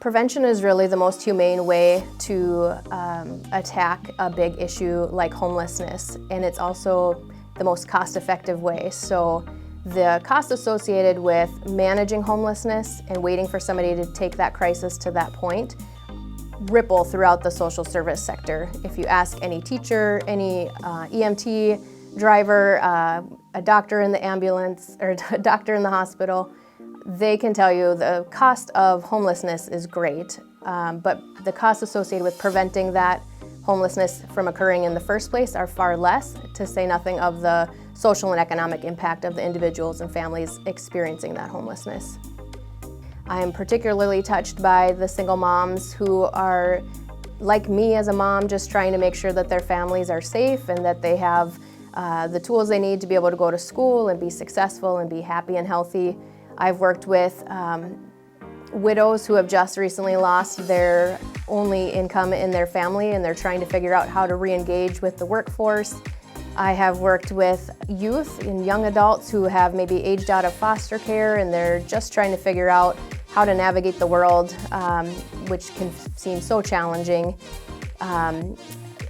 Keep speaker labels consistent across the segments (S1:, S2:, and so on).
S1: Prevention is really the most humane way to attack a big issue like homelessness, and it's also the most cost-effective way. So the cost associated with managing homelessness and waiting for somebody to take that crisis to that point ripple throughout the social service sector. If you ask any teacher, any EMT, driver, a doctor in the ambulance, or a doctor in the hospital, they can tell you the cost of homelessness is great, but the costs associated with preventing that homelessness from occurring in the first place are far less, to say nothing of the social and economic impact of the individuals and families experiencing that homelessness. I am particularly touched by the single moms who are, like me as a mom, just trying to make sure that their families are safe and that they have the tools they need to be able to go to school and be successful and be happy and healthy. I've worked with widows who have just recently lost their only income in their family, and they're trying to figure out how to re-engage with the workforce. I have worked with youth and young adults who have maybe aged out of foster care, and they're just trying to figure out how to navigate the world, which can seem so challenging.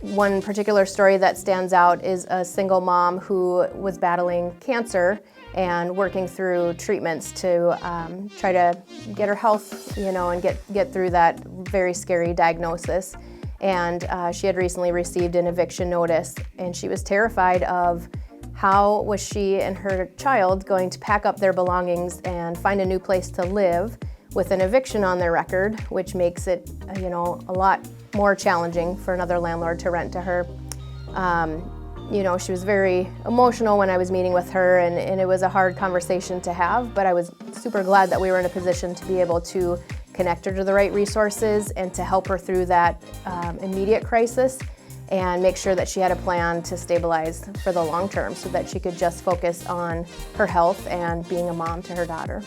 S1: One particular story that stands out is a single mom who was battling cancer and working through treatments to try to get her health, and get through that very scary diagnosis. And she had recently received an eviction notice, and she was terrified of how was she and her child going to pack up their belongings and find a new place to live with an eviction on their record, which makes it, a lot more challenging for another landlord to rent to her. She was very emotional when I was meeting with her, and it was a hard conversation to have, but I was super glad that we were in a position to be able to connect her to the right resources and to help her through that immediate crisis and make sure that she had a plan to stabilize for the long term so that she could just focus on her health and being a mom to her daughter.